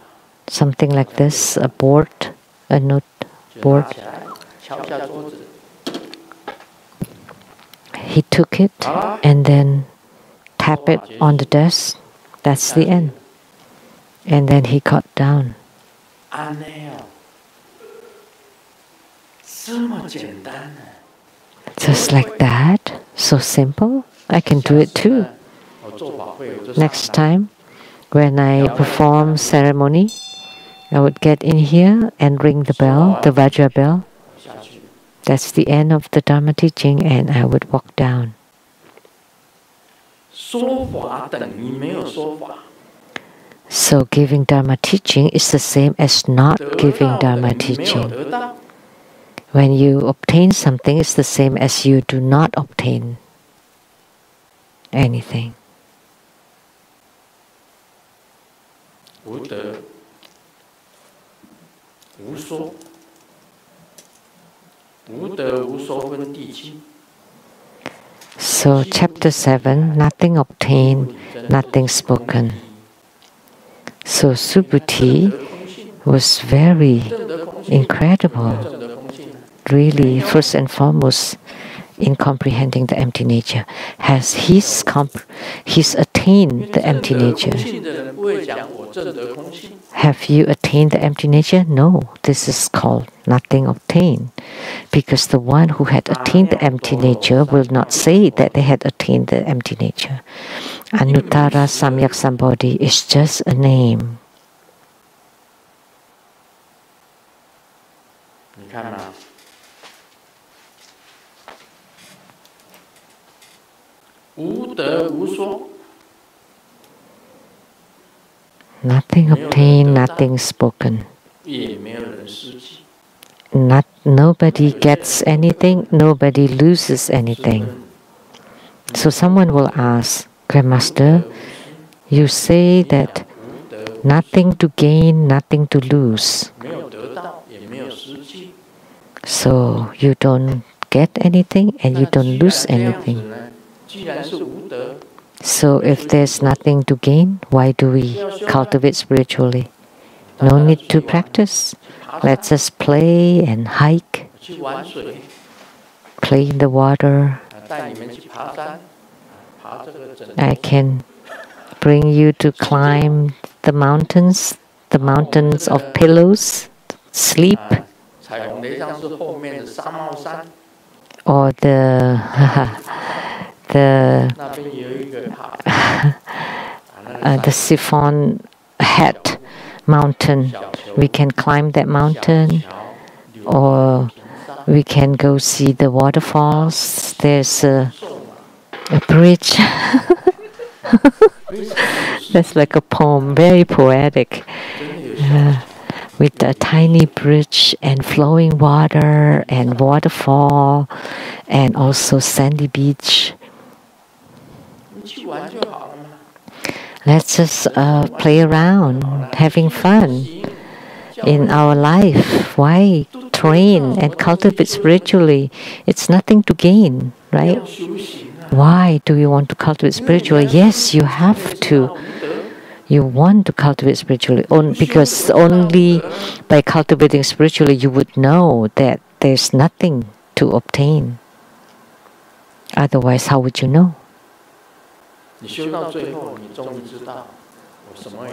something like this, a board, a note board. He took it and then tapped it on the desk. That's the end. And then he got down. Just like that, so simple. I can do it too. Next time, when I perform ceremony, I would get in here and ring the bell, the Vajra bell. That's the end of the Dharma teaching, and I would walk down. So giving Dharma teaching is the same as not giving Dharma teaching. When you obtain something, it's the same as you do not obtain anything. So chapter 7, Nothing Obtained, Nothing Spoken. So Subhuti was very incredible, really, first and foremost, in comprehending the empty nature. Has he's attained the empty nature? Have you attained the empty nature? No, this is called nothing obtained. Because the one who had attained the empty nature will not say that they had attained the empty nature. Anuttara Samyak Sambodhi is just a name. Nothing obtained, nothing spoken. Nobody gets anything, nobody loses anything. So someone will ask, Grandmaster, you say that nothing to gain, nothing to lose. So you don't get anything and you don't lose anything. So if there's nothing to gain, why do we cultivate spiritually? No need to practice. Let's just play and hike, play in the water. I can bring you to climb the mountains of pillows, sleep, or the chiffon hat mountain. We can climb that mountain, or we can go see the waterfalls. There's a bridge. That's like a poem, very poetic. With a tiny bridge and flowing water and waterfall and also sandy beach. Let's just play around, having fun in our life. Why train and cultivate spiritually? It's nothing to gain, right? Why do you want to cultivate spiritually? Yes, you have to. You want to cultivate spiritually because only by cultivating spiritually you would know that there's nothing to obtain. Otherwise, how would you know?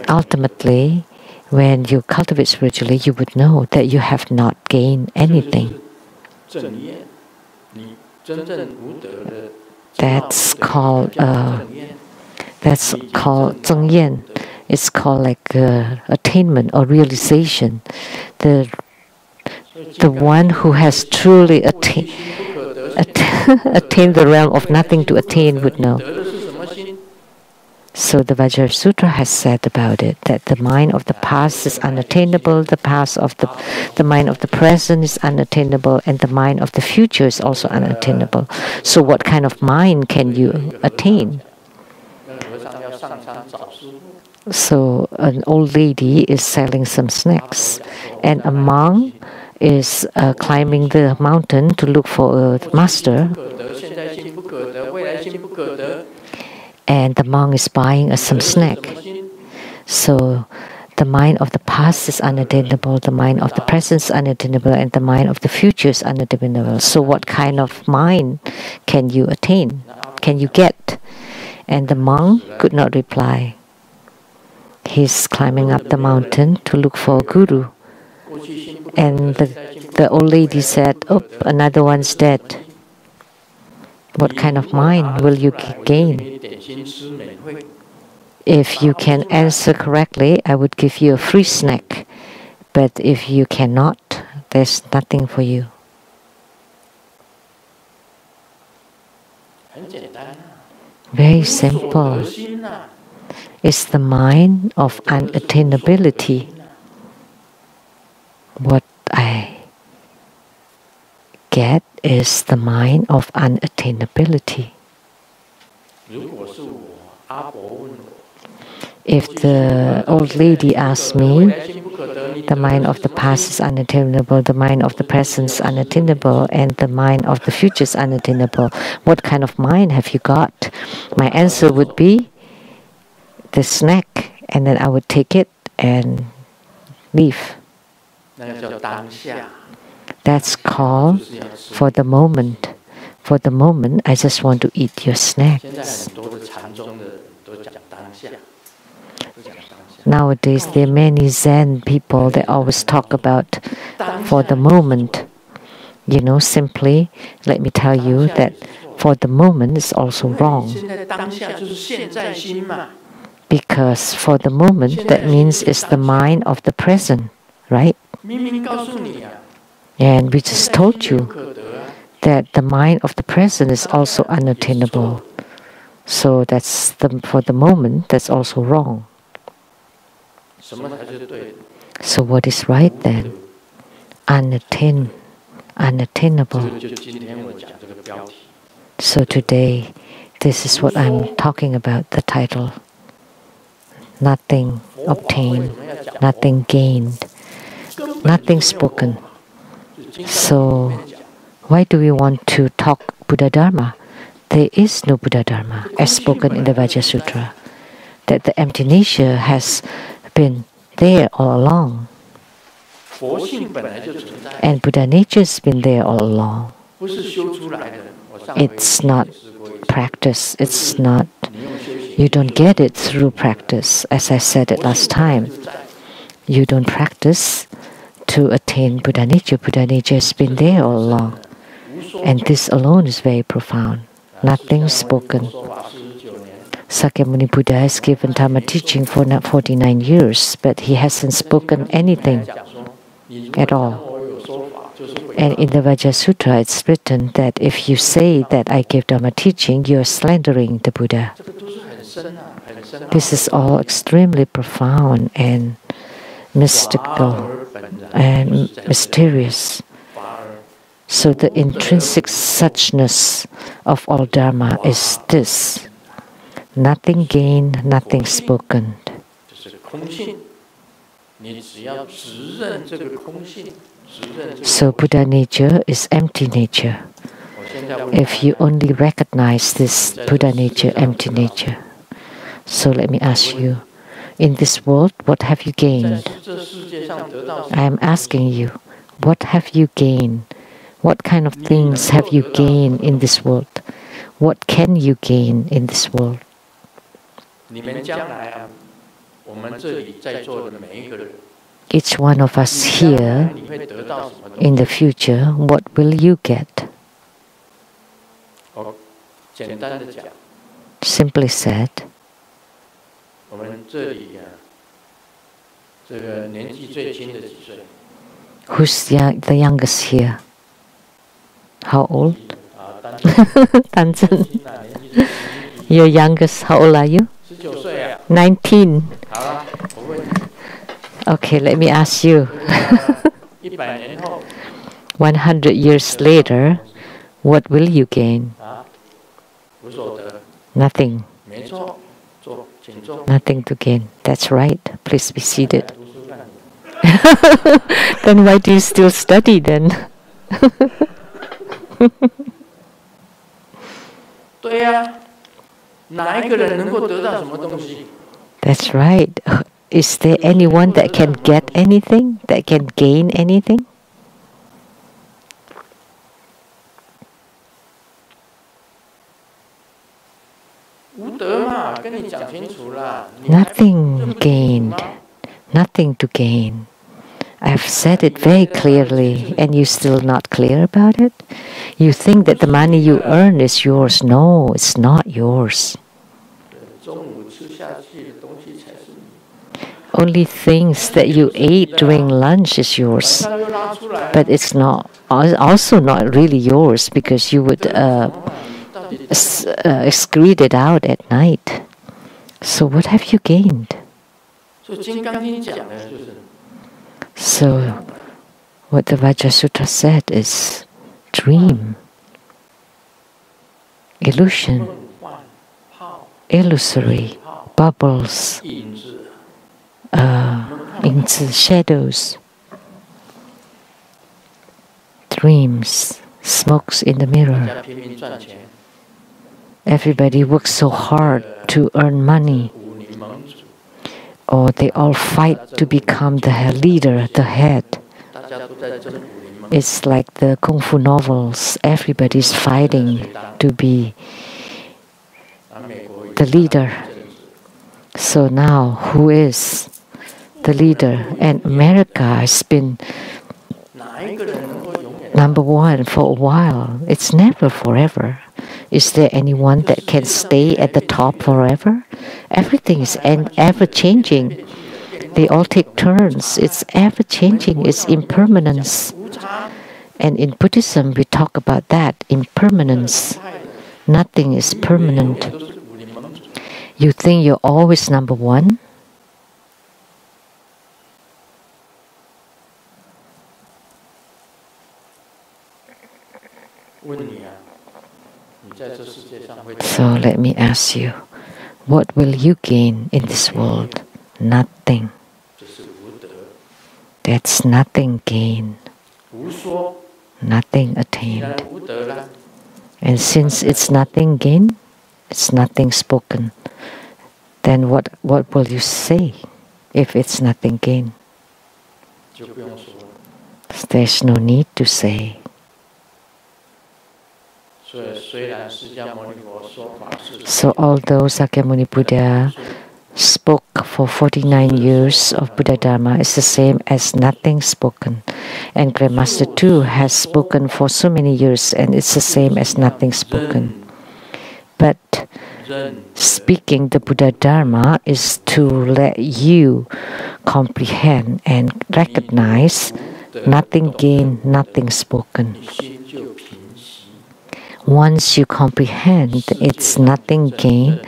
Ultimately, when you cultivate spiritually, you would know that you have not gained anything. That's called zeng yan. It's called like attainment or realization. The one who has truly attained the realm of nothing to attain would know. So the Vajra Sutra has said about it that the mind of the past is unattainable, the mind of the present is unattainable, and the mind of the future is also unattainable. So what kind of mind can you attain? So an old lady is selling some snacks, and a monk is climbing the mountain to look for a master. And the monk is buying some snack. So the mind of the past is unattainable, the mind of the present is unattainable, and the mind of the future is unattainable. So what kind of mind can you attain? Can you get? And the monk could not reply. He's climbing up the mountain to look for a guru. And the old lady said, "Oh, another one's dead. What kind of mind will you gain? If you can answer correctly, I would give you a free snack. But if you cannot, there's nothing for you." Very simple. It's the mind of unattainability. What I get is the mind of unattainability. If the old lady asks me, the mind of the past is unattainable, the mind of the present is unattainable, and the mind of the future is unattainable, what kind of mind have you got? My answer would be the snack, and then I would take it and leave. That's called for the moment. For the moment, I just want to eat your snacks. Nowadays, there are many Zen people that always talk about for the moment. You know, simply, let me tell you that for the moment is also wrong. Because for the moment, that means it's the mind of the present, right? And we just told you that the mind of the present is also unattainable. So for the moment, that's also wrong. So what is right then? Unattainable. So today, this is what I'm talking about, the title. Nothing obtained, nothing gained, nothing spoken. So why do we want to talk Buddha Dharma? There is no Buddha Dharma, as spoken in the Vajra Sutra, that the empty nature has been there all along. And Buddha nature has been there all along. It's not practice, it's not, you don't get it through practice, as I said it last time. You don't practice to attain Buddha nature. Buddha nature has been there all along. And this alone is very profound. Nothing spoken. Sakyamuni Buddha has given Dharma teaching for 49 years, but he hasn't spoken anything at all. And in the Vajra Sutra, it's written that if you say that I give Dharma teaching, you're slandering the Buddha. This is all extremely profound and mystical and mysterious. So the intrinsic suchness of all Dharma is this: nothing gained, nothing spoken. So Buddha nature is empty nature. If you only recognize this Buddha nature, empty nature. So let me ask you, in this world, what have you gained? I am asking you, what have you gained? What kind of things have you gained in this world? What can you gain in this world? Each one of us here, in the future, what will you get? Simply said, who's the youngest here? How old? Tanzan. Your youngest, how old are you? 19. Okay, let me ask you. 100 years later, what will you gain? Nothing. Nothing to gain. That's right. Please be seated. Then why do you still study then? That's right. Is there anyone that can get anything, that can gain anything? Nothing gained, nothing to gain. I've said it very clearly, and you're still not clear about it? You think that the money you earn is yours. No, it's not yours. Only things that you ate during lunch is yours. But it's not also not really yours, because you would excrete it out at night. So what have you gained? So what the Vajra Sutra said is dream, illusion, illusory, bubbles, shadows, dreams, smokes in the mirror. Everybody works so hard to earn money, or they all fight to become the leader, the head. It's like the Kung Fu novels. Everybody's fighting to be the leader. So now, who is the leader? And America has been number one for a while. It's never forever. Is there anyone that can stay at the top forever? Everything is ever changing. They all take turns. It's ever changing. It's impermanence. And in Buddhism, we talk about that, impermanence. Nothing is permanent. You think you're always number one? So let me ask you, what will you gain in this world? Nothing. That's nothing gained, nothing attained. And since it's nothing gained, it's nothing spoken, then what will you say if it's nothing gained? There's no need to say. So although Sakyamuni Buddha spoke for 49 years of Buddha Dharma, it's the same as nothing spoken. And Grandmaster too has spoken for so many years, and it's the same as nothing spoken. But speaking the Buddha Dharma is to let you comprehend and recognize nothing gained, nothing spoken. Once you comprehend it's nothing gained,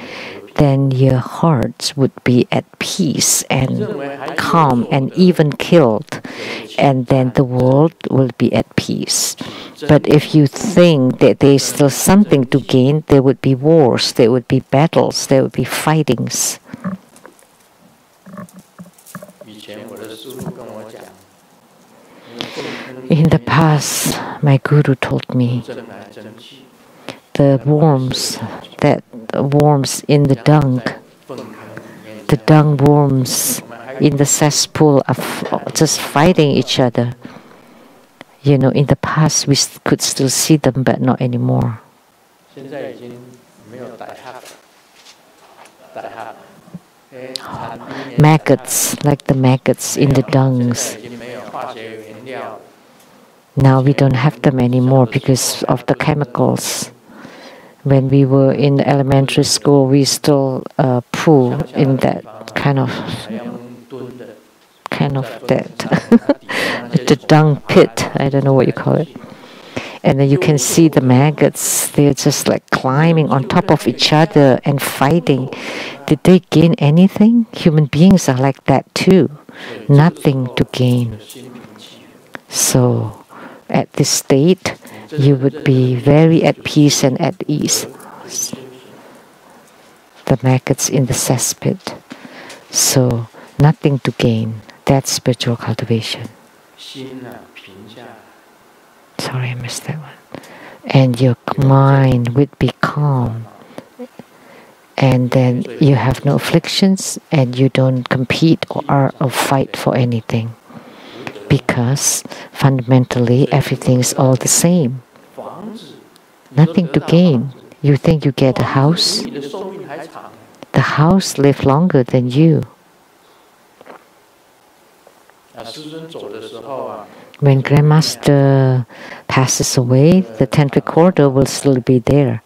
then your hearts would be at peace and calm and even killed, and then the world will be at peace. But if you think that there's still something to gain, there would be wars, there would be battles, there would be fightings. In the past, my guru told me the worms in the dung worms in the cesspool are just fighting each other. You know, in the past we could still see them, but not anymore. Maggots, like the maggots in the dungs. Now we don't have them anymore because of the chemicals. When we were in elementary school, we still poo in that kind of that the dung pit. I don't know what you call it. And then you can see the maggots. They're just like climbing on top of each other and fighting. Did they gain anything? Human beings are like that too. Nothing to gain. So at this state, you would be very at peace and at ease. The maggots in the cesspit. So nothing to gain. That's spiritual cultivation. Sorry, I missed that one. And your mind would be calm. And then you have no afflictions and you don't compete or fight for anything. Because fundamentally everything is all the same. Nothing to gain. You think you get a house? The house lives longer than you. When Grandmaster passes away, the tantric corridor will still be there.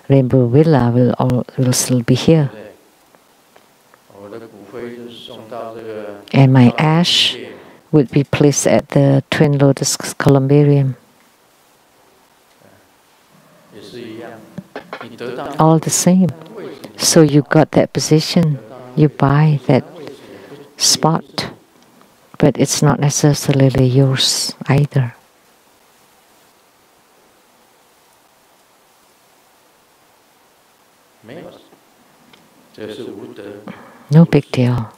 Rainbow Villa will still be here. And my ash would be placed at the Twin Lotus Columbarium. All the same. So you got that position, you buy that spot, but it's not necessarily yours either. No big deal.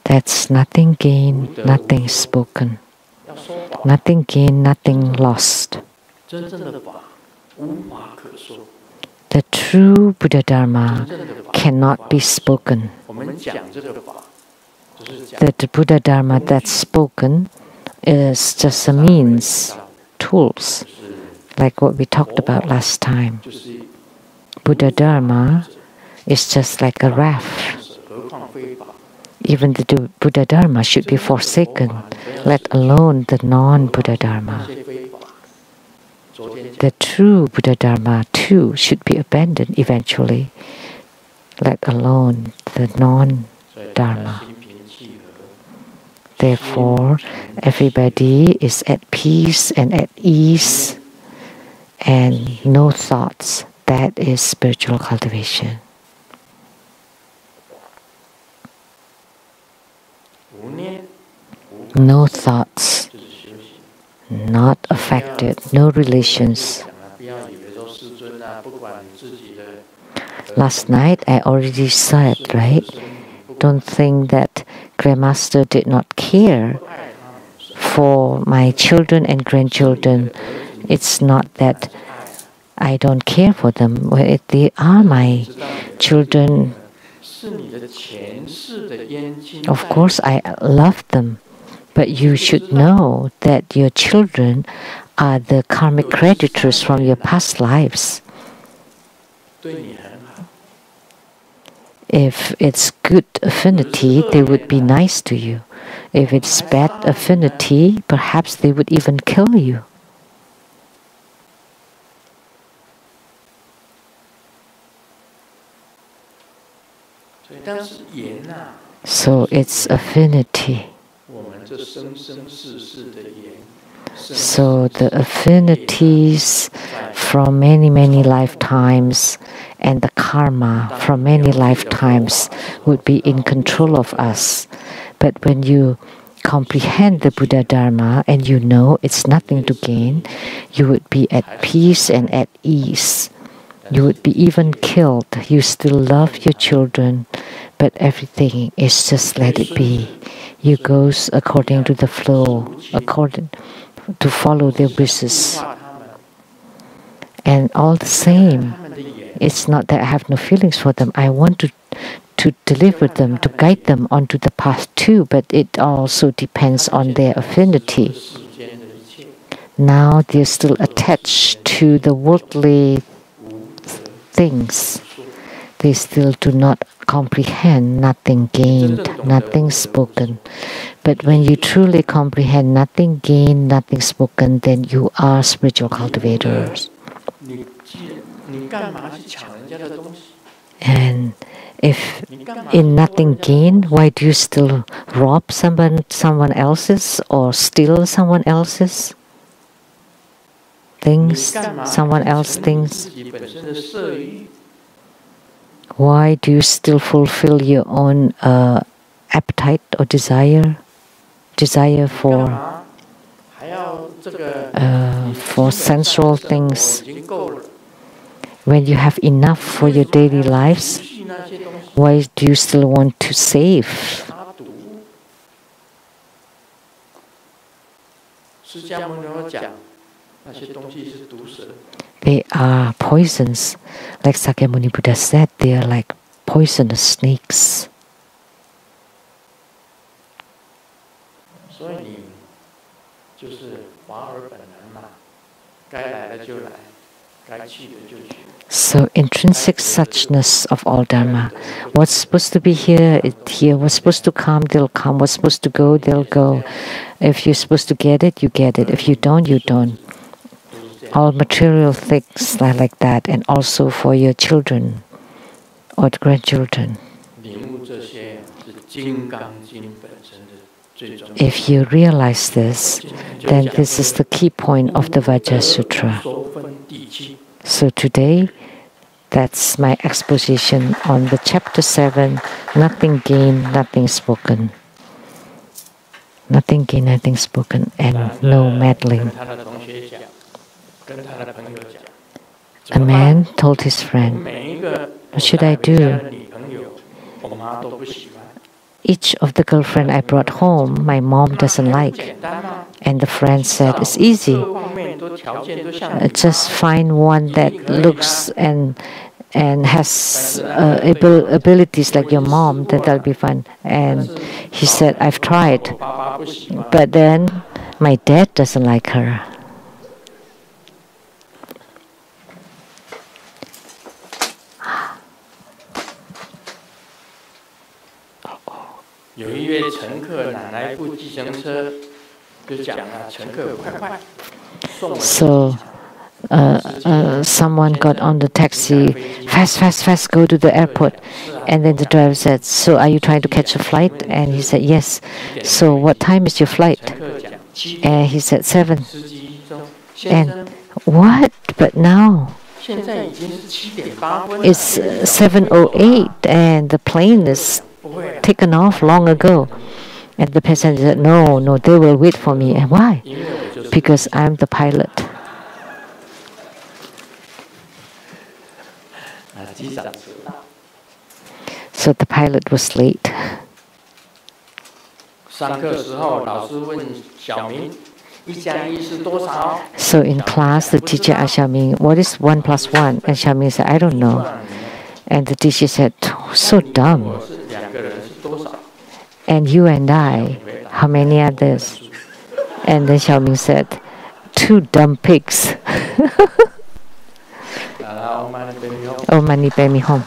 That's nothing gained, nothing spoken. Nothing gained, nothing lost. The true Buddha Dharma cannot be spoken. The Buddha Dharma that's spoken is just a means, tools, like what we talked about last time. Buddha Dharma is just like a raft. Even the Buddha Dharma should be forsaken, let alone the non-Buddha Dharma. The true Buddha Dharma too should be abandoned eventually, let alone the non-Dharma. Therefore, everybody is at peace and at ease and no thoughts. That is spiritual cultivation. no thoughts, not affected, no relations. Last night I already said, right? Don't think that Grandmaster did not care for my children and grandchildren. It's not that I don't care for them. Well, they are my children. Of course, I love them. But you should know that your children are the karmic creditors from your past lives. If it's good affinity, they would be nice to you. If it's bad affinity, perhaps they would even kill you. So it's affinity. So the affinities from many, many lifetimes and the karma from many lifetimes would be in control of us. But when you comprehend the Buddha Dharma and you know it's nothing to gain, you would be at peace and at ease. You would be even killed. You still love your children, but everything is just let it be. You goes according to the flow, according to follow their wishes. And all the same, it's not that I have no feelings for them. I want to deliver them, to guide them onto the path too, but it also depends on their affinity. Now they're still attached to the worldly things. They still do not comprehend nothing gained, nothing spoken. But when you truly comprehend nothing gained, nothing spoken, then you are spiritual cultivators. And if in nothing gained, why do you still rob someone else's or steal someone else's things, someone else's things? Why do you still fulfill your own appetite or desire for sensual things? When you have enough for your daily lives, why do you still want to save? They are poisons. Like Sakyamuni Buddha said, they are like poisonous snakes. So intrinsic suchness of all Dharma. What's supposed to be here, it's here. What's supposed to come, they'll come. What's supposed to go, they'll go. If you're supposed to get it, you get it. If you don't, you don't. All material things are like that, and also for your children or grandchildren. If you realize this, then this is the key point of the Vajra Sutra. So today, that's my exposition on the chapter 7, nothing gained, nothing spoken. Nothing gained, nothing spoken, and no meddling. A man told his friend, "What should I do? Each of the girlfriend I brought home, my mom doesn't like." And the friend said, "It's easy. Just find one that looks and has abilities like your mom, then that'll be fun." And he said, "I've tried, but then my dad doesn't like her." So someone got on the taxi, fast, go to the airport. And then the driver said, "So are you trying to catch a flight?" And he said, "Yes." "So what time is your flight?" And he said, 7. And what? But now it's 7:08 and the plane is taken off long ago. And the passenger said, no, no, they will wait for me. And why? Because I'm the pilot. So the pilot was late. So in class, the teacher asked Xiaoming, what is 1 plus 1? And Xiaoming said, I don't know. And the teacher said, so dumb. And you and I, how many others? And then Xiaoming said, 2 dumb pigs. Oh, money, pay me home.